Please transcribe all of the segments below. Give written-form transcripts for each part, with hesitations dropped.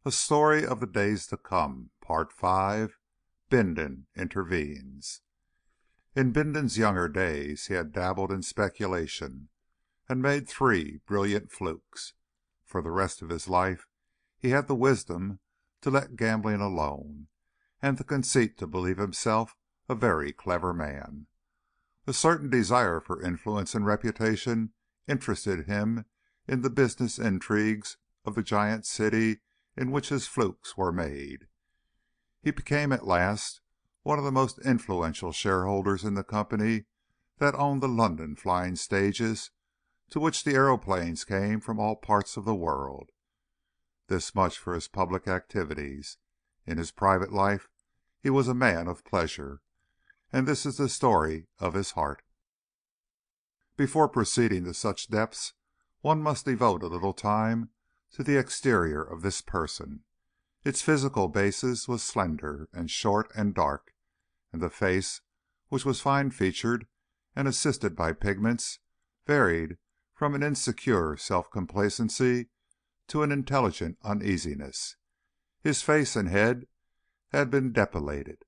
A Story of the Days to Come, Part 5, Bindon Intervenes. In Bindon's younger days he had dabbled in speculation, and made 3 brilliant flukes. For the rest of his life he had the wisdom to let gambling alone, and the conceit to believe himself a very clever man. A certain desire for influence and reputation interested him in the business intrigues of the giant city in which his flukes were made. He became at last one of the most influential shareholders in the company that owned the London flying stages to which the aeroplanes came from all parts of the world. This much for his public activities. In his private life he was a man of pleasure, and this is the story of his heart. Before proceeding to such depths, one must devote a little time to the exterior of this person. Its physical basis was slender and short and dark, and the face, which was fine-featured and assisted by pigments, varied from an insecure self-complacency to an intelligent uneasiness. His face and head had been depilated,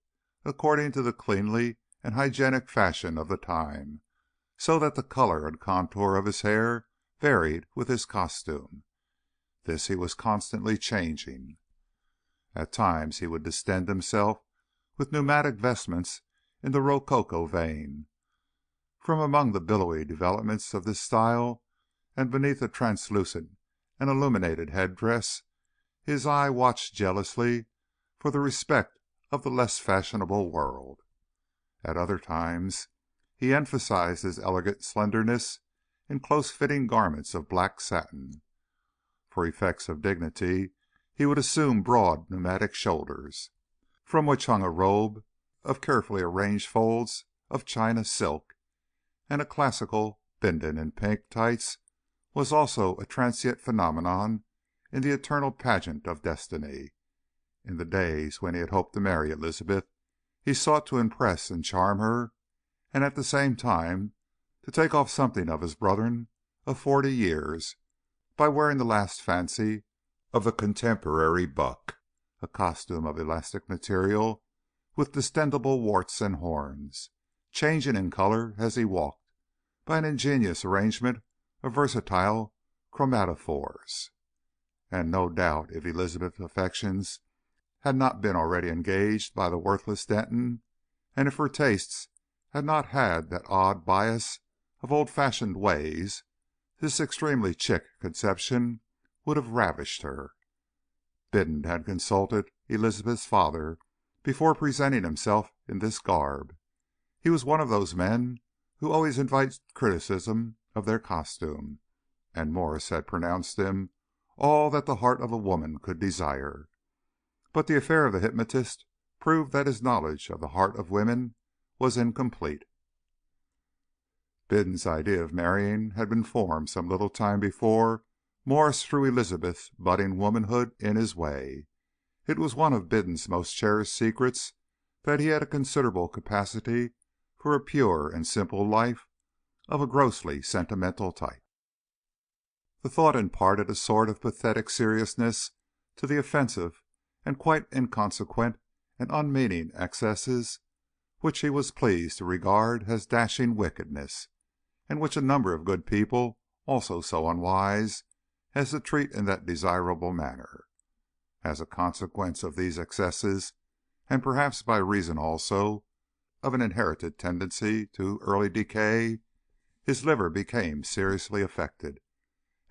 according to the cleanly and hygienic fashion of the time, so that the color and contour of his hair varied with his costume. This he was constantly changing. At times he would distend himself with pneumatic vestments in the rococo vein. From among the billowy developments of this style, and beneath a translucent and illuminated headdress, his eye watched jealously for the respect of the less fashionable world. At other times he emphasized his elegant slenderness in close-fitting garments of black satin. For effects of dignity he would assume broad pneumatic shoulders, from which hung a robe of carefully arranged folds of China silk, and a classical Bindon in pink tights was also a transient phenomenon in the eternal pageant of destiny. In the days when he had hoped to marry Elizabeth, he sought to impress and charm her, and at the same time to take off something of his brethren of 40 years by wearing the last fancy of the contemporary buck, a costume of elastic material with distendable warts and horns, changing in color as he walked by an ingenious arrangement of versatile chromatophores. And no doubt if Elizabeth's affections had not been already engaged by the worthless Denton, and if her tastes had not had that odd bias of old-fashioned ways, this extremely chic conception would have ravished her. Bindon had consulted Elizabeth's father before presenting himself in this garb. He was one of those men who always invite criticism of their costume, and Morse had pronounced him all that the heart of a woman could desire. But the affair of the hypnotist proved that his knowledge of the heart of women was incomplete. Bindon's idea of marrying had been formed some little time before Morse threw Elizabeth's budding womanhood in his way. It was one of Bindon's most cherished secrets that he had a considerable capacity for a pure and simple life of a grossly sentimental type. The thought imparted a sort of pathetic seriousness to the offensive and quite inconsequent and unmeaning excesses which he was pleased to regard as dashing wickedness, and which a number of good people, also so unwise as to treat in that desirable manner. As a consequence of these excesses, and perhaps by reason also of an inherited tendency to early decay, his liver became seriously affected,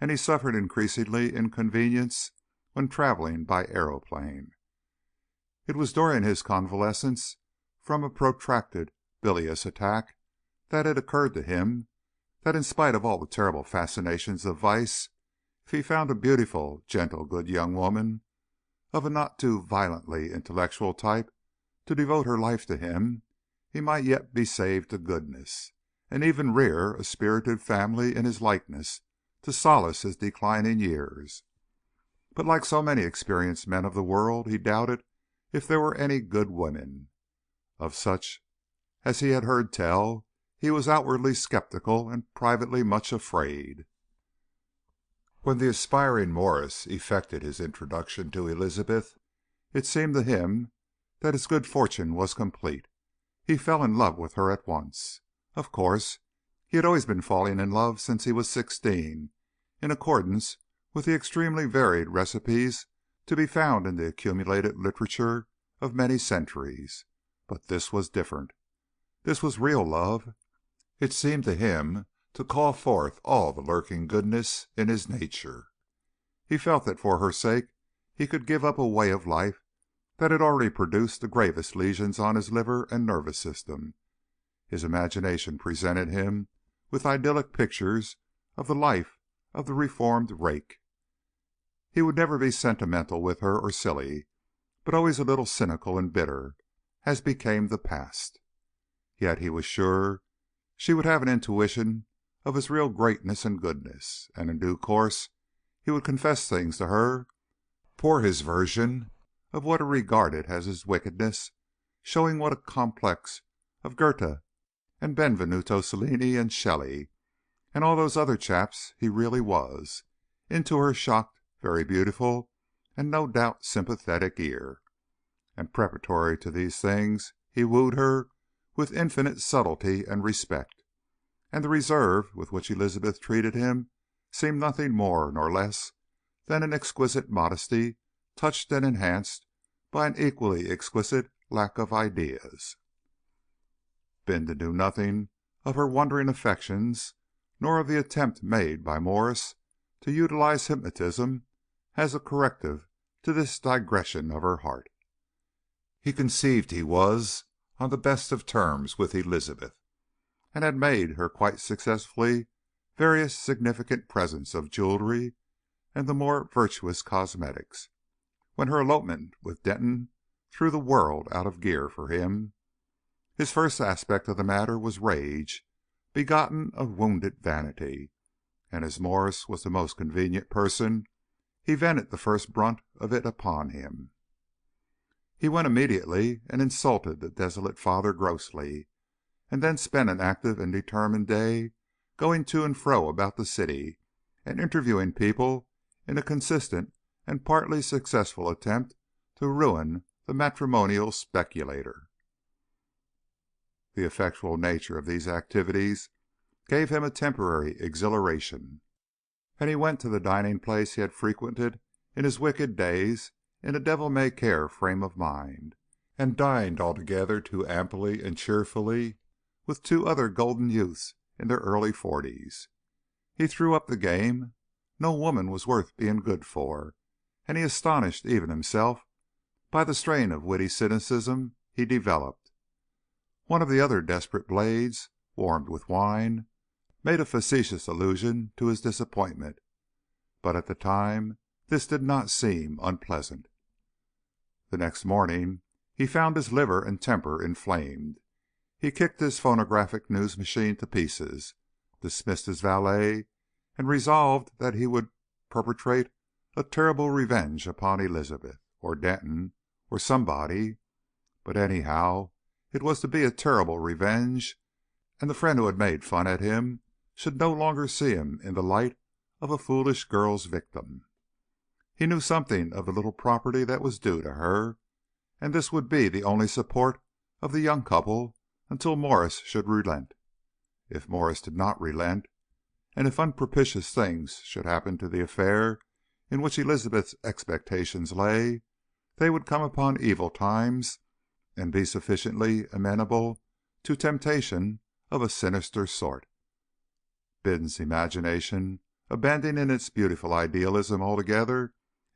and he suffered increasingly inconvenience when traveling by aeroplane. It was during his convalescence from a protracted bilious attack that it occurred to him that in spite of all the terrible fascinations of vice, if he found a beautiful, gentle, good young woman of a not too violently intellectual type to devote her life to him, he might yet be saved to goodness, and even rear a spirited family in his likeness to solace his declining years. But like so many experienced men of the world, he doubted if there were any good women. Of such as he had heard tell, he was outwardly skeptical and privately much afraid. When the aspiring Morris effected his introduction to Elizabeth, it seemed to him that his good fortune was complete. He fell in love with her at once. Of course, he had always been falling in love since he was 16, in accordance with the extremely varied recipes to be found in the accumulated literature of many centuries. But this was different. This was real love. It seemed to him to call forth all the lurking goodness in his nature. He felt that for her sake he could give up a way of life that had already produced the gravest lesions on his liver and nervous system. His imagination presented him with idyllic pictures of the life of the reformed rake. He would never be sentimental with her or silly, but always a little cynical and bitter, as became the past. Yet he was sure she would have an intuition of his real greatness and goodness, and in due course he would confess things to her, pour his version of what he regarded as his wickedness, showing what a complex of Goethe and Benvenuto Cellini and Shelley and all those other chaps he really was, into her shocked, very beautiful, and no doubt sympathetic ear. And preparatory to these things he wooed her with infinite subtlety and respect, and the reserve with which Elizabeth treated him seemed nothing more nor less than an exquisite modesty touched and enhanced by an equally exquisite lack of ideas. Bindon knew nothing of her wandering affections, nor of the attempt made by Morris to utilize hypnotism as a corrective to this digression of her heart. He conceived he was on the best of terms with Elizabeth, and had made her quite successfully various significant presents of jewelry and the more virtuous cosmetics, when her elopement with Denton threw the world out of gear for him. His first aspect of the matter was rage, begotten of wounded vanity, and as Morris was the most convenient person, he vented the first brunt of it upon him. He went immediately and insulted the desolate father grossly, and then spent an active and determined day going to and fro about the city and interviewing people in a consistent and partly successful attempt to ruin the matrimonial speculator. The effectual nature of these activities gave him a temporary exhilaration, and he went to the dining place he had frequented in his wicked days in a devil-may-care frame of mind, and dined altogether too amply and cheerfully with two other golden youths in their early 40s. He threw up the game. No woman was worth being good for, and he astonished even himself by the strain of witty cynicism he developed. One of the other desperate blades, warmed with wine, made a facetious allusion to his disappointment, but at the time this did not seem unpleasant. The next morning he found his liver and temper inflamed. He kicked his phonographic news machine to pieces, dismissed his valet, and resolved that he would perpetrate a terrible revenge upon Elizabeth, or Denton, or somebody. But anyhow, it was to be a terrible revenge, and the friend who had made fun at him should no longer see him in the light of a foolish girl's victim. He knew something of the little property that was due to her, and this would be the only support of the young couple until Morris should relent. If Morris did not relent, and if unpropitious things should happen to the affair in which Elizabeth's expectations lay, they would come upon evil times and be sufficiently amenable to temptation of a sinister sort. Bindon's imagination, abandoning its beautiful idealism altogether,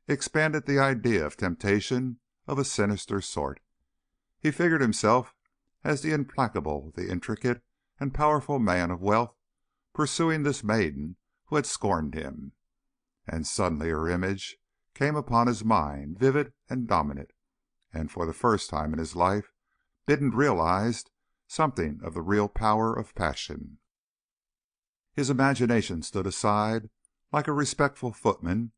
expanded the idea of temptation of a sinister sort. He figured himself as the implacable, the intricate and powerful man of wealth pursuing this maiden who had scorned him, and suddenly her image came upon his mind, vivid and dominant, and for the first time in his life Bindon realized something of the real power of passion. His imagination stood aside like a respectful footman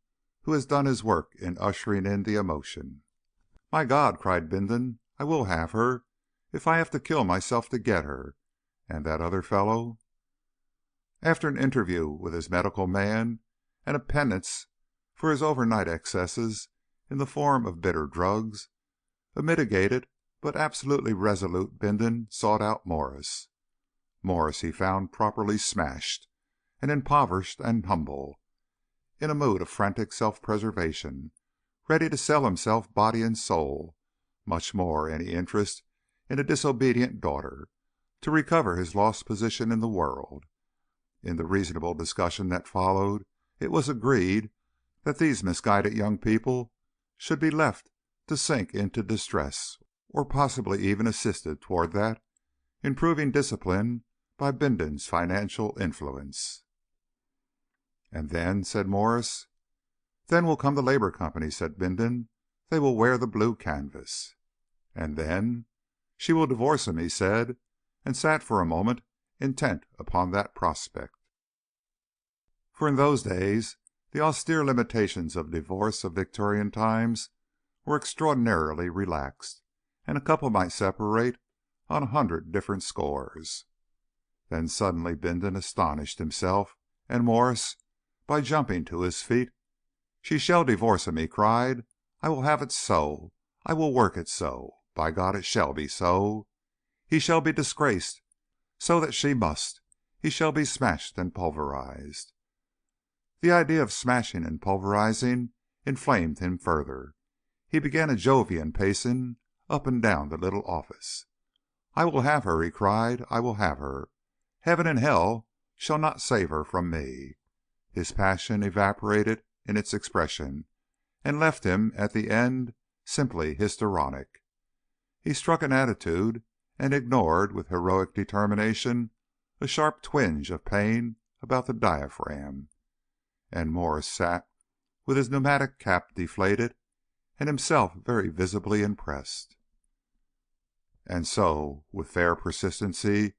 who has done his work in ushering in the emotion. "My God!" cried Bindon, "I will have her, if I have to kill myself to get her. And that other fellow?" After an interview with his medical man and a penance for his overnight excesses in the form of bitter drugs, a mitigated but absolutely resolute Bindon sought out Morris. Morris he found properly smashed, and impoverished and humble, in a mood of frantic self-preservation, ready to sell himself body and soul, much more any interest in a disobedient daughter, to recover his lost position in the world. In the reasonable discussion that followed, it was agreed that these misguided young people should be left to sink into distress, or possibly even assisted toward that, improving discipline by Bindon's financial influence. "And then?" said Morris. "Then will come the Labour Company," said Bindon. "They will wear the blue canvas." "And then?" "She will divorce him," he said, and sat for a moment intent upon that prospect. For in those days the austere limitations of divorce of Victorian times were extraordinarily relaxed, and a couple might separate on 100 different scores. Then suddenly Bindon astonished himself and Morris by jumping to his feet. "She shall divorce him," he cried. "I will have it so. I will work it so. By God, it shall be so. He shall be disgraced, so that she must. He shall be smashed and pulverized." The idea of smashing and pulverizing inflamed him further. He began a Jovian pacing up and down the little office. "I will have her," he cried. "I will have her. Heaven and hell shall not save her from me." His passion evaporated in its expression, and left him at the end simply histrionic. He struck an attitude, and ignored with heroic determination a sharp twinge of pain about the diaphragm. And Morris sat with his pneumatic cap deflated, and himself very visibly impressed. And so, with fair persistency,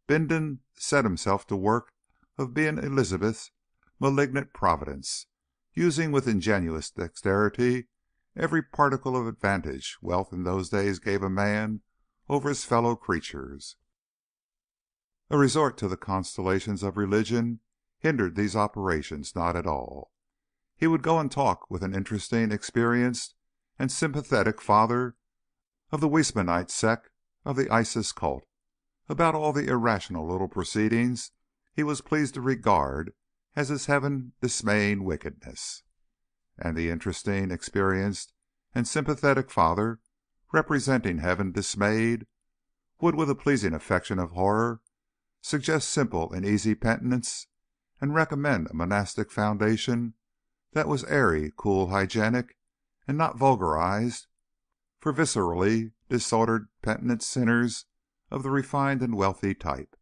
Bindon set himself to work of being Elizabeth's malignant providence, using with ingenious dexterity every particle of advantage wealth in those days gave a man over his fellow creatures. A resort to the constellations of religion hindered these operations not at all. He would go and talk with an interesting, experienced, and sympathetic father of the Weismannite sect of the Isis cult about all the irrational little proceedings he was pleased to regard as his heaven-dismaying wickedness. And the interesting, experienced, and sympathetic father, representing heaven dismayed, would with a pleasing affection of horror suggest simple and easy penitence, and recommend a monastic foundation that was airy, cool, hygienic, and not vulgarized for viscerally disordered penitent sinners of the refined and wealthy type.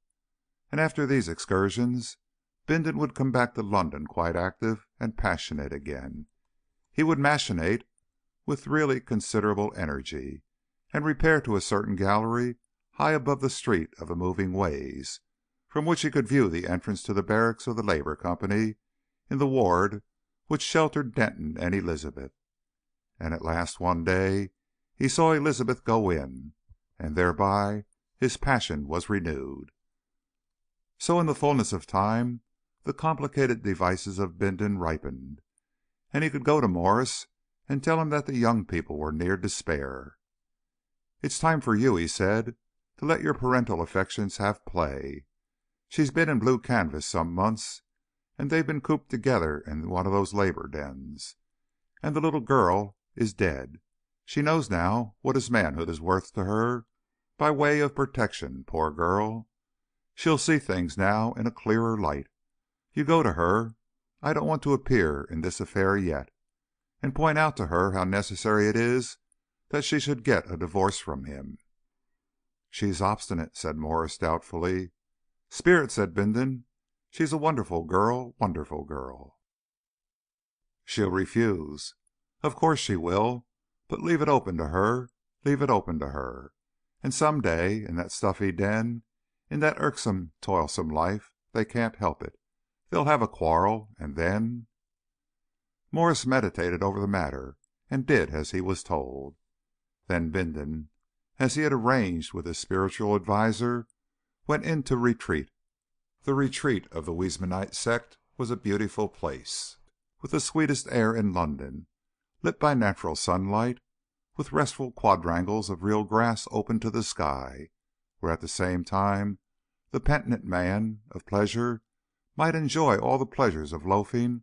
And after these excursions, Bindon would come back to London quite active and passionate again. He would machinate with really considerable energy, and repair to a certain gallery high above the street of the moving ways, from which he could view the entrance to the barracks of the Labour Company in the ward which sheltered Denton and Elizabeth. And at last one day he saw Elizabeth go in, and thereby his passion was renewed. So in the fullness of time the complicated devices of Bindon ripened, and he could go to Morris and tell him that the young people were near despair. "It's time for you," he said, "to let your parental affections have play. She's been in blue canvas some months, and they've been cooped together in one of those labour dens. And the little girl is dead. She knows now what his manhood is worth to her, by way of protection, poor girl. She'll see things now in a clearer light. You go to her. I don't want to appear in this affair yet. And point out to her how necessary it is that she should get a divorce from him." "She's obstinate," said Morris doubtfully. "Spirit," said Bindon. "She's a wonderful girl, wonderful girl." "She'll refuse." "Of course she will. But leave it open to her. Leave it open to her. And some day, in that stuffy den, in that irksome, toilsome life, they can't help it. They'll have a quarrel, and then—" Morris meditated over the matter, and did as he was told. Then Bindon, as he had arranged with his spiritual adviser, went into retreat. The retreat of the Weismannite sect was a beautiful place. with the sweetest air in London, lit by natural sunlight, with restful quadrangles of real grass open to the sky, where at the same time the penitent man of pleasure might enjoy all the pleasures of loafing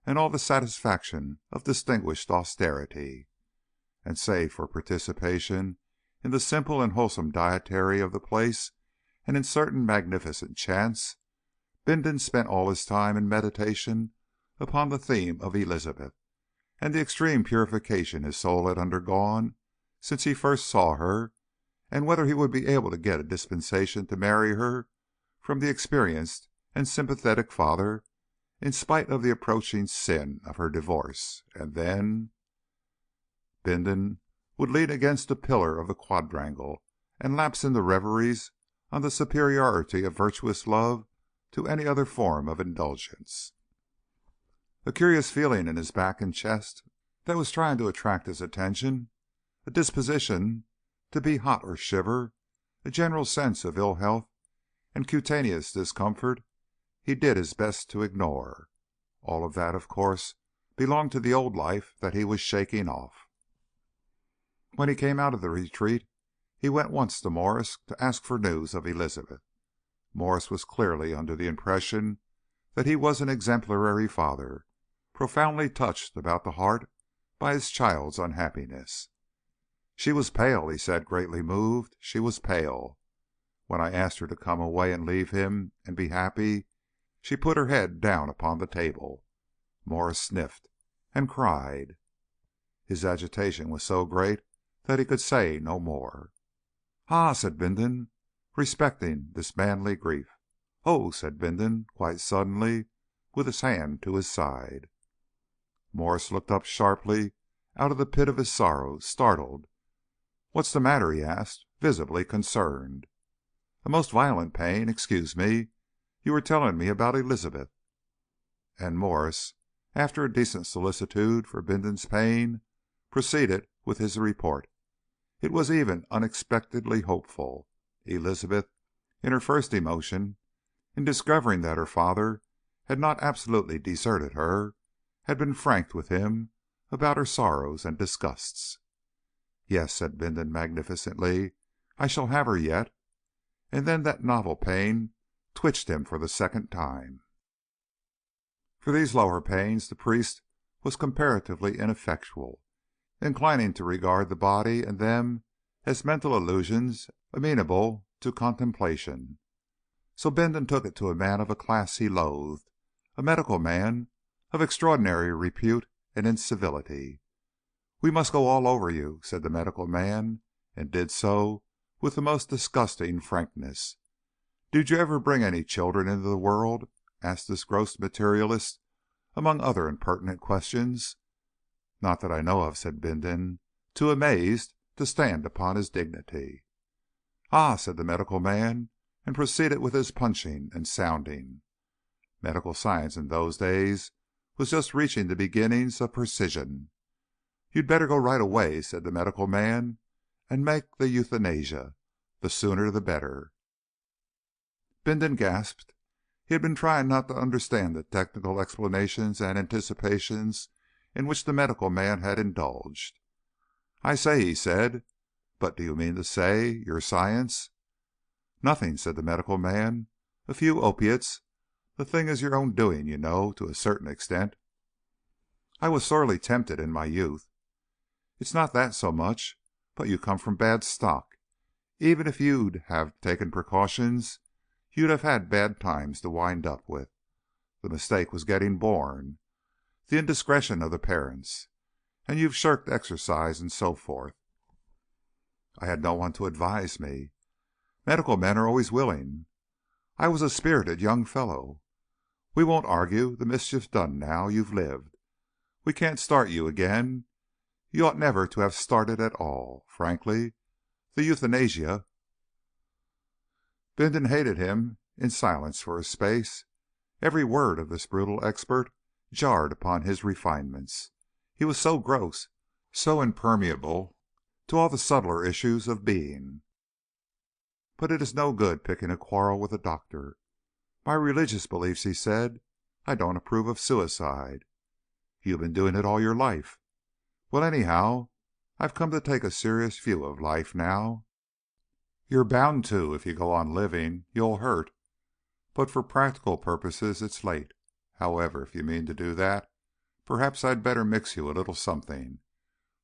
and all the satisfaction of distinguished austerity, and save for participation in the simple and wholesome dietary of the place and in certain magnificent chants, Bindon spent all his time in meditation upon the theme of Elizabeth, and the extreme purification his soul had undergone since he first saw her, and whether he would be able to get a dispensation to marry her from the experienced and sympathetic father, in spite of the approaching sin of her divorce, and then Bindon would lean against the pillar of the quadrangle and lapse into reveries on the superiority of virtuous love to any other form of indulgence. A curious feeling in his back and chest that was trying to attract his attention, a disposition to be hot or shiver, a general sense of ill health and cutaneous discomfort, he did his best to ignore. All of that, of course, belonged to the old life that he was shaking off. When he came out of the retreat, he went once to Morris to ask for news of Elizabeth. Morris was clearly under the impression that he was an exemplary father, profoundly touched about the heart by his child's unhappiness. "She was pale," he said, greatly moved. "She was pale. When I asked her to come away and leave him and be happy, she put her head down upon the table." Morris sniffed and cried. His agitation was so great that he could say no more. "Ah!" said Bindon, respecting this manly grief. "Oh!" said Bindon, quite suddenly, with his hand to his side. Morris looked up sharply out of the pit of his sorrow, startled. "What's the matter?" he asked, visibly concerned. "A most violent pain. Excuse me. You were telling me about Elizabeth." And Morris, after a decent solicitude for Bindon's pain, proceeded with his report. It was even unexpectedly hopeful. Elizabeth, in her first emotion, in discovering that her father had not absolutely deserted her, had been frank with him about her sorrows and disgusts. "Yes," said Bindon magnificently, "I shall have her yet." And then that novel pain twitched him for the second time. For these lower pains the priest was comparatively ineffectual, inclining to regard the body and them as mental illusions amenable to contemplation. So Bindon took it to a man of a class he loathed, a medical man of extraordinary repute and incivility. "We must go all over you," said the medical man, and did so with the most disgusting frankness. "Did you ever bring any children into the world?" asked this gross materialist, among other impertinent questions. "Not that I know of," said Bindon, too amazed to stand upon his dignity. "Ah!" said the medical man, and proceeded with his punching and sounding. Medical science in those days was just reaching the beginnings of precision. "You'd better go right away," said the medical man, "and make the euthanasia. The sooner the better." Bindon gasped. He had been trying not to understand the technical explanations and anticipations in which the medical man had indulged. "I say," he said, "but do you mean to say your science?" "Nothing," said the medical man. "A few opiates. The thing is your own doing, you know, to a certain extent." "I was sorely tempted in my youth." "It's not that so much, but you come from bad stock. Even if you'd have taken precautions, you'd have had bad times to wind up with. The mistake was getting born, the indiscretion of the parents, and you've shirked exercise and so forth." "I had no one to advise me." "Medical men are always willing." "I was a spirited young fellow." "We won't argue. The mischief's done now. You've lived. We can't start you again. You ought never to have started at all. Frankly, the euthanasia—" Bindon hated him in silence for a space. Every word of this brutal expert jarred upon his refinements. He was so gross, so impermeable to all the subtler issues of being. "But it is no good picking a quarrel with a doctor. My religious beliefs," he said. "I don't approve of suicide." You've been doing it all your life. Well, anyhow, I've come to take a serious view of life now. You're bound to if you go on living. You'll hurt, but for practical purposes it's late. However, if you mean to do that, perhaps I'd better mix you a little something.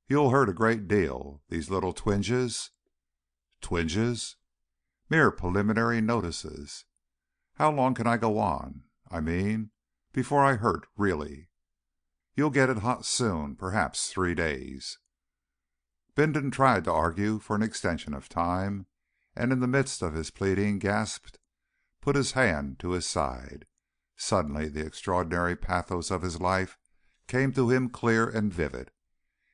You'll hurt a great deal. These little twinges. Twinges? Mere preliminary notices. How long can I go on? I mean, before I hurt really. You'll get it hot soon, perhaps 3 days. Bindon tried to argue for an extension of time, and in the midst of his pleading gasped, put his hand to his side. Suddenly the extraordinary pathos of his life came to him clear and vivid.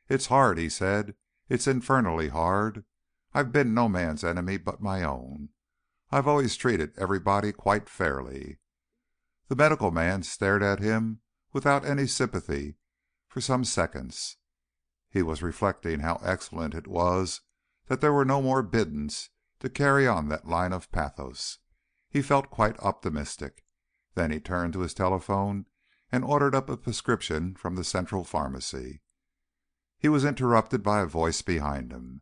"It's hard," he said. "It's infernally hard. I've been no man's enemy but my own. I've always treated everybody quite fairly." The medical man stared at him without any sympathy for some seconds. He was reflecting how excellent it was that there were no more Bindons to carry on that line of pathos. He felt quite optimistic. Then he turned to his telephone and ordered up a prescription from the Central Pharmacy. He was interrupted by a voice behind him.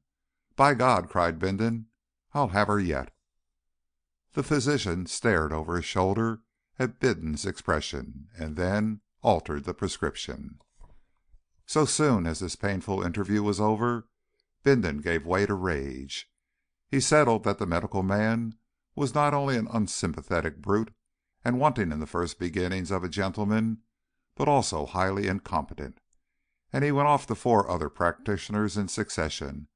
"By God!" cried Bindon. "I'll have her yet." The physician stared over his shoulder at Bindon's expression, and then altered the prescription. So soon as this painful interview was over, Bindon gave way to rage. He settled that the medical man was not only an unsympathetic brute and wanting in the first beginnings of a gentleman, but also highly incompetent, and he went off to 4 other practitioners in succession,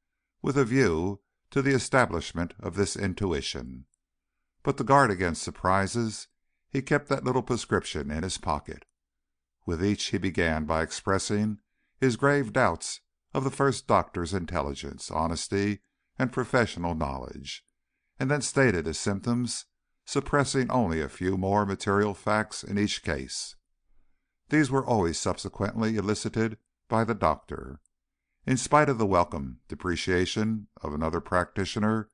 with a view to the establishment of this intuition. But to guard against surprises, he kept that little prescription in his pocket. With each he began by expressing his grave doubts of the first doctor's intelligence, honesty, and professional knowledge, and then stated his symptoms, suppressing only a few more material facts in each case. These were always subsequently elicited by the doctor. In spite of the welcome depreciation of another practitioner,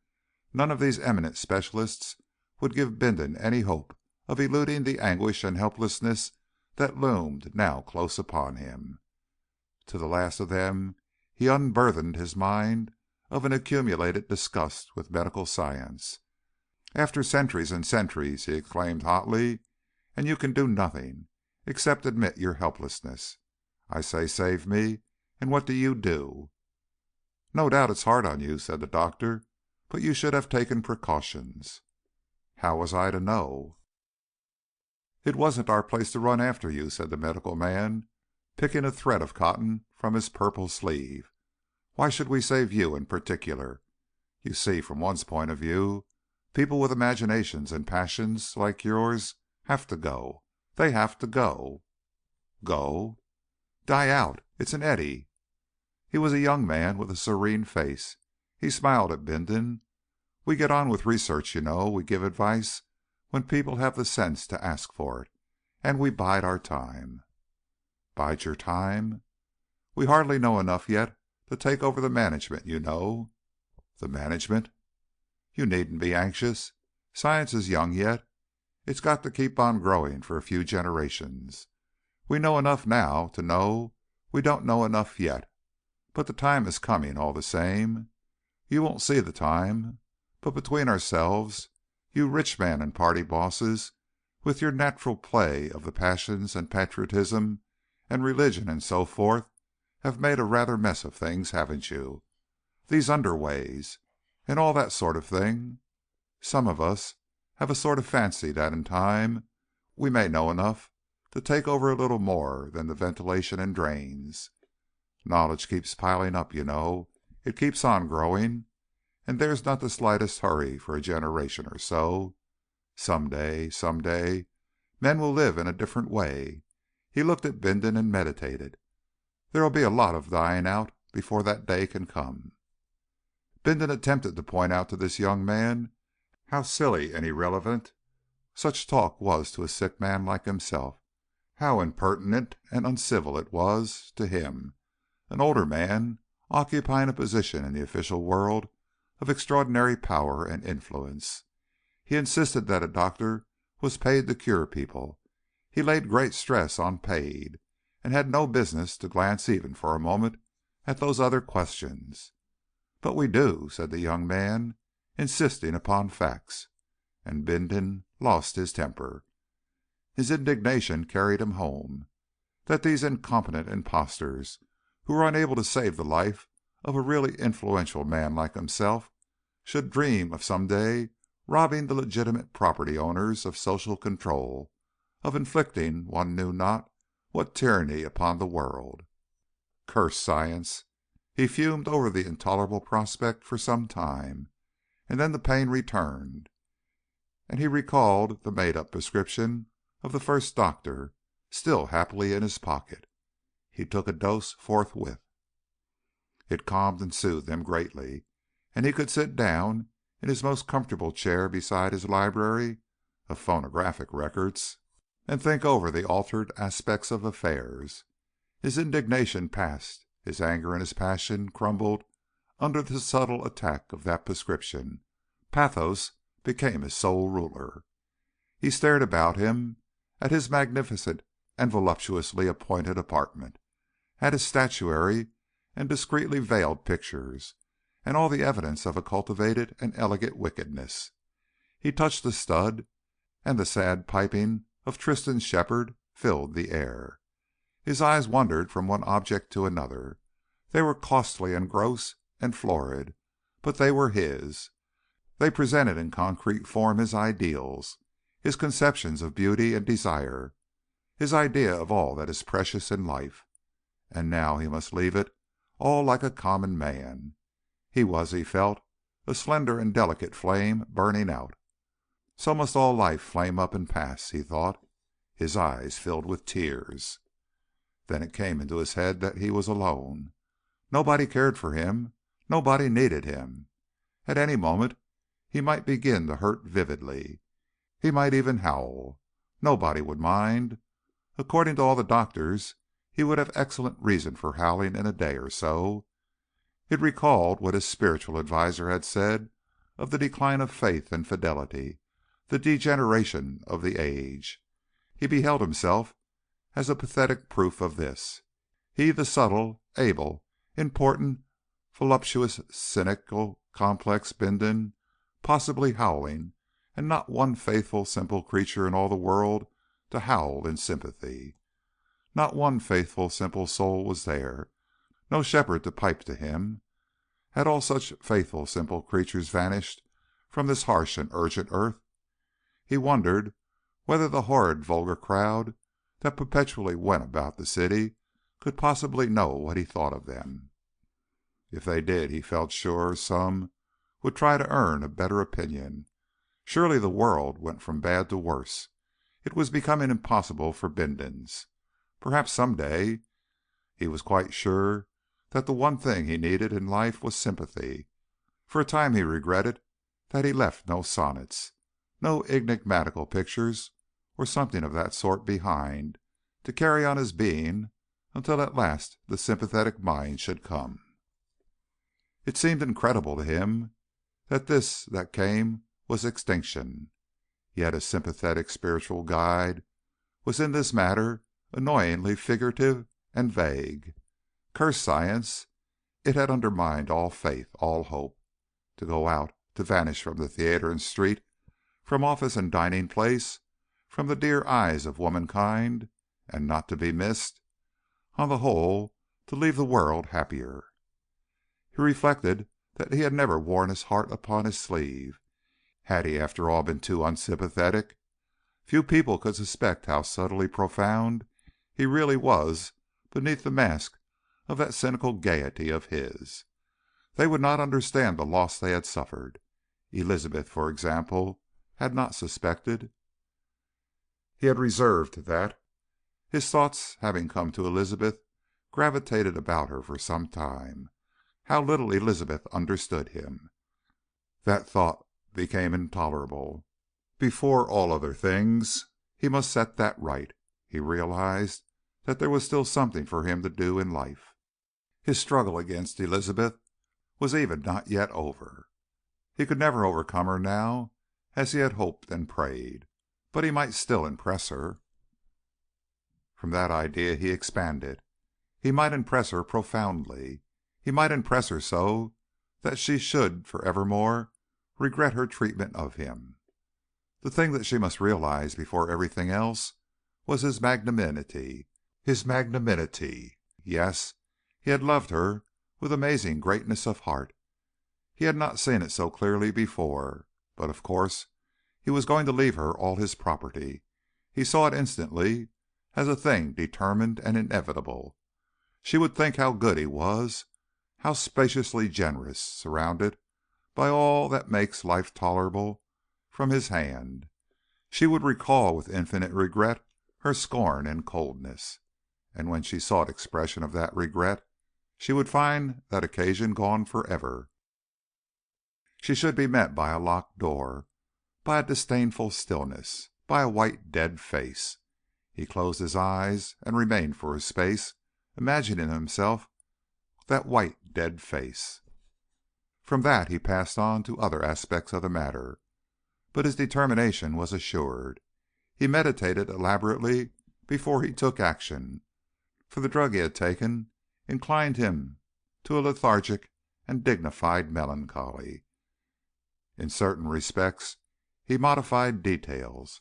none of these eminent specialists would give Bindon any hope of eluding the anguish and helplessness that loomed now close upon him. To the last of them he unburthened his mind of an accumulated disgust with medical science. "After centuries and centuries," he exclaimed hotly, "and you can do nothing, except admit your helplessness. I say save me, and what do you do?" "No doubt it's hard on you," said the doctor, "but you should have taken precautions." "How was I to know?" "It wasn't our place to run after you," said the medical man, picking a thread of cotton from his purple sleeve. "Why should we save you in particular? You see, from one's point of view, people with imaginations and passions like yours have to go. They have to go." "Go?" "Die out. It's an eddy." He was a young man with a serene face. He smiled at Bindon. "We get on with research, you know. We give advice when people have the sense to ask for it, and we bide our time." "Bide your time?" "We hardly know enough yet to take over the management, you know." "The management?" "You needn't be anxious. Science is young yet. It's got to keep on growing for a few generations. We know enough now to know we don't know enough yet, but the time is coming all the same. You won't see the time, but between ourselves, you rich men and party bosses, with your natural play of the passions and patriotism and religion and so forth, have made a rather mess of things, haven't you? These underways, and all that sort of thing. Some of us have a sort of fancy that in time we may know enough to take over a little more than the ventilation and drains. Knowledge keeps piling up, you know. It keeps on growing, and there's not the slightest hurry for a generation or so. Some day, men will live in a different way." He looked at Bindon and meditated. "There'll be a lot of dying out before that day can come." Bindon attempted to point out to this young man how silly and irrelevant such talk was to a sick man like himself, how impertinent and uncivil it was to him, an older man occupying a position in the official world of extraordinary power and influence. He insisted that a doctor was paid to cure people. He laid great stress on paid, and had no business to glance even for a moment at those other questions. "But we do," said the young man, insisting upon facts, and Bindon lost his temper. His indignation carried him home. That these incompetent impostors, who were unable to save the life of a really influential man like himself, should dream of some day robbing the legitimate property owners of social control, of inflicting one knew not what tyranny upon the world. Curse science! He fumed over the intolerable prospect for some time, and then the pain returned, and he recalled the made-up prescription of the first doctor, still happily in his pocket. He took a dose forthwith. It calmed and soothed him greatly, and he could sit down in his most comfortable chair beside his library of phonographic records and think over the altered aspects of affairs. His indignation passed, his anger and his passion crumbled under the subtle attack of that prescription. Pathos became his sole ruler. He stared about him, at his magnificent and voluptuously appointed apartment, at his statuary and discreetly veiled pictures, and all the evidence of a cultivated and elegant wickedness. He touched the stud, and the sad piping of Tristan's shepherd filled the air. His eyes wandered from one object to another. They were costly and gross and florid, but they were his. They presented in concrete form his ideals, his conceptions of beauty and desire, his idea of all that is precious in life. And now he must leave it all like a common man. He was, he felt, a slender and delicate flame burning out. So must all life flame up and pass, he thought. His eyes filled with tears. Then it came into his head that he was alone. Nobody cared for him. Nobody needed him. At any moment he might begin to hurt vividly. He might even howl. Nobody would mind. According to all the doctors, he would have excellent reason for howling in a day or so. It recalled what his spiritual adviser had said of the decline of faith and fidelity, the degeneration of the age. He beheld himself as a pathetic proof of this. He, the subtle, able, important, voluptuous, cynical, complex Bindon, possibly howling, and not one faithful, simple creature in all the world to howl in sympathy. Not one faithful, simple soul was there, no shepherd to pipe to him. Had all such faithful, simple creatures vanished from this harsh and urgent earth? He wondered whether the horrid, vulgar crowd that perpetually went about the city could possibly know what he thought of them. If they did, he felt sure some would try to earn a better opinion. Surely the world went from bad to worse. It was becoming impossible for Bindons. Perhaps some day. He was quite sure that the one thing he needed in life was sympathy. For a time he regretted that he left no sonnets, no enigmatical pictures, or something of that sort behind, to carry on his being until at last the sympathetic mind should come. It seemed incredible to him that this that came was extinction. Yet his sympathetic spiritual guide was in this matter annoyingly figurative and vague. Curse science! It had undermined all faith, all hope. To go out, to vanish from the theatre and street, from office and dining place, from the dear eyes of womankind, and not to be missed. On the whole, to leave the world happier. He reflected that he had never worn his heart upon his sleeve. Had he, after all, been too unsympathetic? Few people could suspect how subtly profound he really was beneath the mask of that cynical gaiety of his. They would not understand the loss they had suffered. Elizabeth, for example, had not suspected. He had reserved that. His thoughts, having come to Elizabeth, gravitated about her for some time. How little Elizabeth understood him! That thought became intolerable. Before all other things, he must set that right. He realized that there was still something for him to do in life. His struggle against Elizabeth was even not yet over. He could never overcome her now as he had hoped and prayed, but he might still impress her. From that idea he expanded. He might impress her profoundly. He might impress her so that she should forevermore regret her treatment of him. The thing that she must realize before everything else was his magnanimity. His magnanimity. Yes, he had loved her with amazing greatness of heart. He had not seen it so clearly before. But, of course, he was going to leave her all his property. He saw it instantly, as a thing determined and inevitable. She would think how good he was, how spaciously generous, surrounded by all that makes life tolerable from his hand. She would recall with infinite regret her scorn and coldness. And when she sought expression of that regret, she would find that occasion gone forever. She should be met by a locked door, by a disdainful stillness, by a white, dead face. He closed his eyes and remained for a space, imagining himself that white, dead face. From that he passed on to other aspects of the matter, but his determination was assured. He meditated elaborately before he took action, for the drug he had taken inclined him to a lethargic and dignified melancholy. In certain respects he modified details.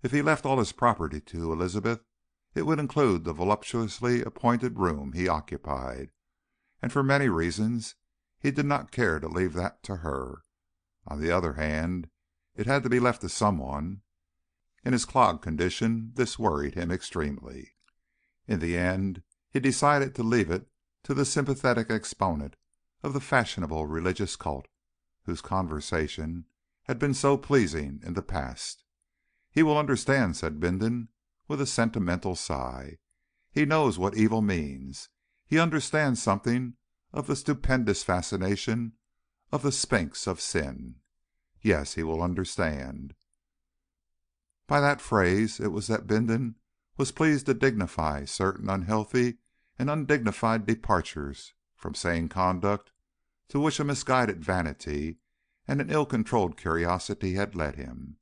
If he left all his property to Elizabeth, it would include the voluptuously appointed room he occupied, and for many reasons he did not care to leave that to her. On the other hand, it had to be left to someone. In his clogged condition this worried him extremely. In the end he decided to leave it to the sympathetic exponent of the fashionable religious cult, whose conversation had been so pleasing in the past. "He will understand," said Bindon, with a sentimental sigh. "He knows what evil means. He understands something of the stupendous fascination of the Sphinx of Sin. Yes, he will understand." By that phrase it was that Bindon was pleased to dignify certain unhealthy and undignified departures from sane conduct to which a misguided vanity and an ill-controlled curiosity had led him.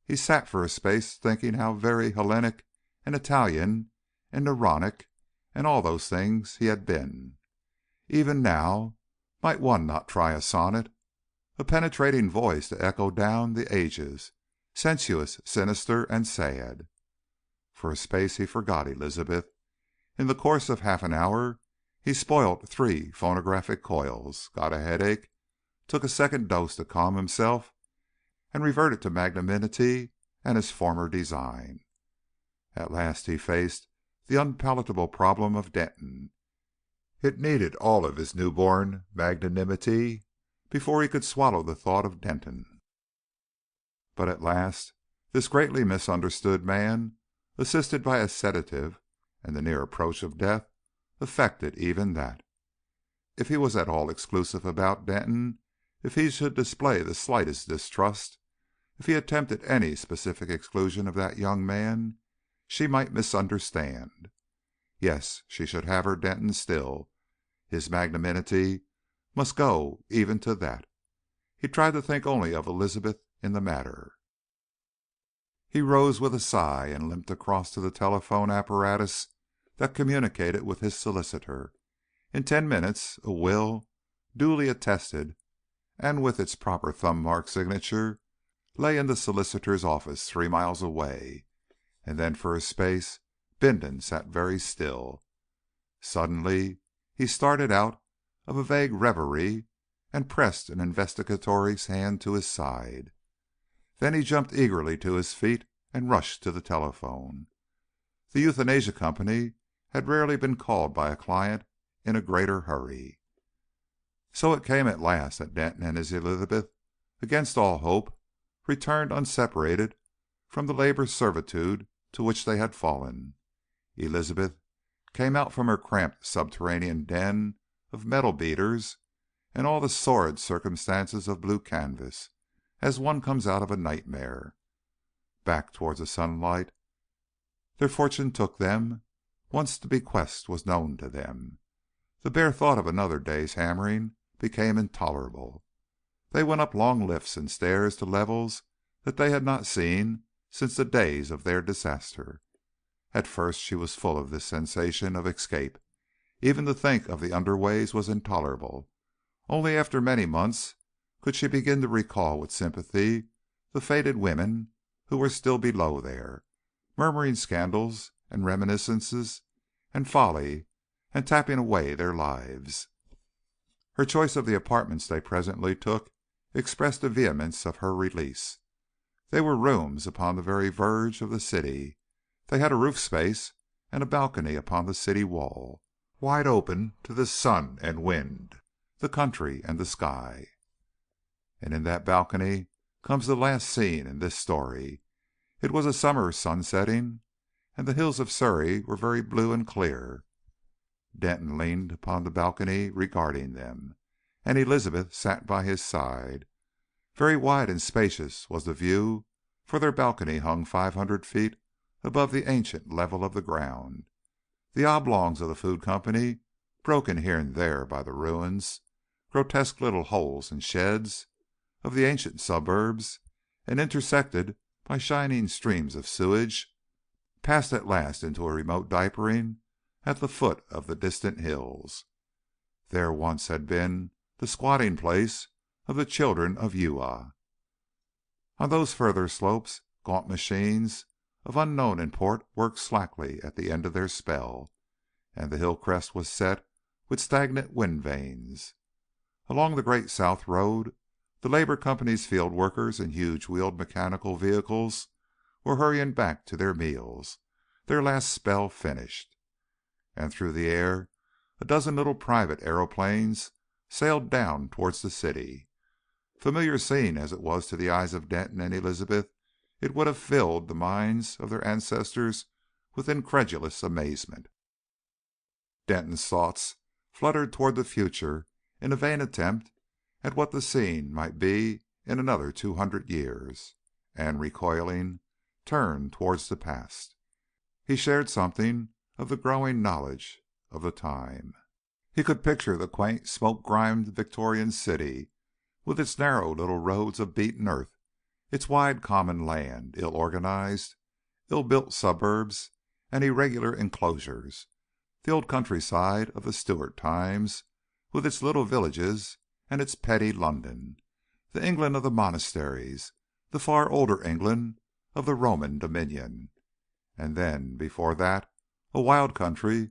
He sat for a space thinking how very Hellenic and Italian and Neronic and all those things he had been. Even now, might one not try a sonnet? A penetrating voice to echo down the ages, sensuous, sinister, and sad. For a space he forgot Elizabeth. In the course of half an hour he spoilt 3 phonographic coils, got a headache, took a second dose to calm himself, and reverted to magnanimity and his former design. At last he faced the unpalatable problem of Denton. It needed all of his newborn magnanimity before he could swallow the thought of Denton. But at last this greatly misunderstood man, assisted by a sedative and the near approach of death, effected even that. If he was at all exclusive about Denton, if he should display the slightest distrust, if he attempted any specific exclusion of that young man, she might misunderstand. Yes, she should have her Denton still. His magnanimity must go even to that. He tried to think only of Elizabeth in the matter. He rose with a sigh and limped across to the telephone apparatus that communicated with his solicitor. In 10 minutes a will, duly attested, and with its proper thumb-mark signature, lay in the solicitor's office 3 miles away, and then for a space Bindon sat very still. Suddenly he started out of a vague reverie and pressed an investigatory hand to his side. Then he jumped eagerly to his feet and rushed to the telephone. The Euthanasia Company had rarely been called by a client in a greater hurry. So it came at last that Denton and his Elizabeth, against all hope, returned unseparated from the labour servitude to which they had fallen. Elizabeth came out from her cramped subterranean den of metal beaters and all the sordid circumstances of blue canvas, as one comes out of a nightmare. Back towards the sunlight their fortune took them, once the bequest was known to them. The bare thought of another day's hammering became intolerable. They went up long lifts and stairs to levels that they had not seen since the days of their disaster. At first she was full of this sensation of escape. Even to think of the underways was intolerable. Only after many months could she begin to recall with sympathy the fated women who were still below there, murmuring scandals and reminiscences and folly and tapping away their lives. Her choice of the apartments they presently took expressed the vehemence of her release. They were rooms upon the very verge of the city. They had a roof space and a balcony upon the city wall, wide open to the sun and wind, the country and the sky. And in that balcony comes the last scene in this story. It was a summer sunsetting, and the hills of Surrey were very blue and clear. Denton leaned upon the balcony regarding them, and Elizabeth sat by his side. Very wide and spacious was the view, for their balcony hung 500 feet above the ancient level of the ground. The oblongs of the food company, broken here and there by the ruins, grotesque little holes and sheds of the ancient suburbs, and intersected by shining streams of sewage, passed at last into a remote diapering at the foot of the distant hills. There once had been the squatting place of the children of Uya. On those further slopes, gaunt machines of unknown import worked slackly at the end of their spell, and the hill crest was set with stagnant wind vanes. Along the great south road, the Labour Company's field workers in huge wheeled mechanical vehicles were hurrying back to their meals, their last spell finished. And through the air a dozen little private aeroplanes sailed down towards the city. Familiar scene as it was to the eyes of Denton and Elizabeth, it would have filled the minds of their ancestors with incredulous amazement. Denton's thoughts fluttered toward the future in a vain attempt at what the scene might be in another 200 years, and, recoiling, turned towards the past. He shared something of the growing knowledge of the time. He could picture the quaint, smoke-grimed Victorian city, with its narrow little roads of beaten earth, its wide common land, ill-organized, ill-built suburbs and irregular enclosures, the old countryside of the Stuart times, with its little villages and its petty London, the England of the monasteries, the far older England of the Roman dominion, and then, before that, a wild country,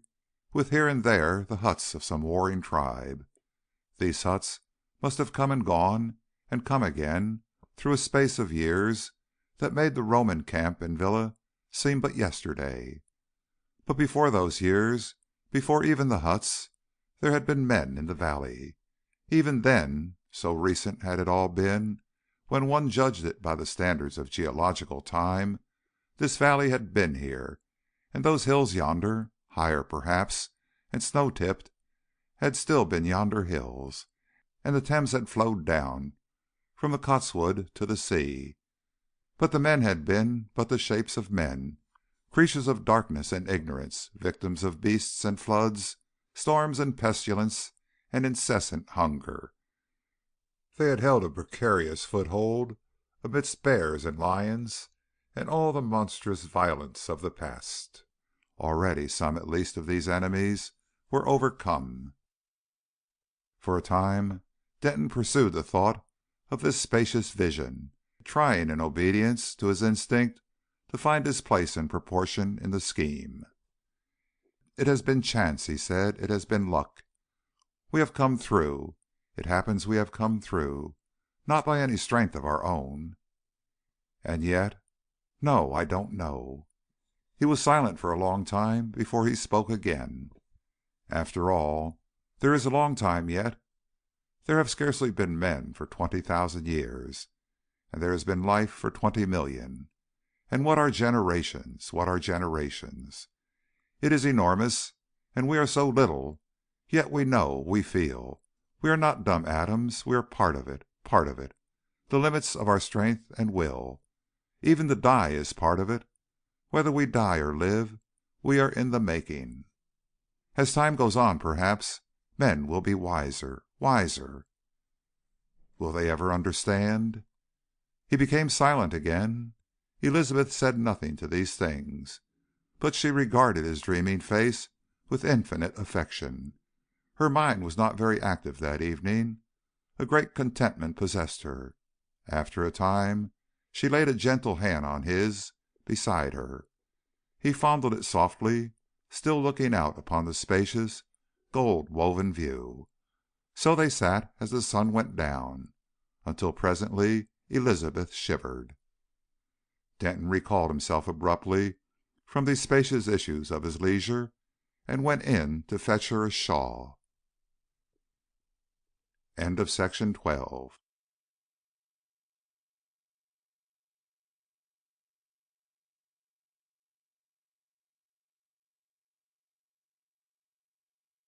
with here and there the huts of some warring tribe. These huts must have come and gone and come again through a space of years that made the Roman camp and villa seem but yesterday. But before those years, before even the huts, there had been men in the valley. Even then, so recent had it all been, when one judged it by the standards of geological time, this valley had been here, and those hills yonder, higher perhaps, and snow-tipped, had still been yonder hills, and the Thames had flowed down from the Cotswold to the sea. But the men had been but the shapes of men, creatures of darkness and ignorance, victims of beasts and floods, storms and pestilence and incessant hunger. They had held a precarious foothold amidst bears and lions and all the monstrous violence of the past. Already some at least of these enemies were overcome. For a time Denton pursued the thought of this spacious vision, trying in obedience to his instinct to find his place and proportion in the scheme. "It has been chance," he said. "It has been luck. We have come through. It happens we have come through, not by any strength of our own. And yet, no, I don't know." He was silent for a long time before he spoke again. "After all, there is a long time yet. There have scarcely been men for 20,000 years, and there has been life for 20,000,000. And what are generations? What are generations? It is enormous, and we are so little, yet we know, we feel. We are not dumb atoms. We are part of it, part of it. The limits of our strength and will. Even to die is part of it. Whether we die or live, we are in the making. As time goes on, perhaps, men will be wiser, wiser. Will they ever understand?" He became silent again. Elizabeth said nothing to these things, but she regarded his dreaming face with infinite affection. Her mind was not very active that evening. A great contentment possessed her. After a time she laid a gentle hand on his beside her. He fondled it softly, still looking out upon the spacious, gold-woven view. So they sat as the sun went down, until presently Elizabeth shivered. Denton recalled himself abruptly from these spacious issues of his leisure, and went in to fetch her a shawl. End of section 12.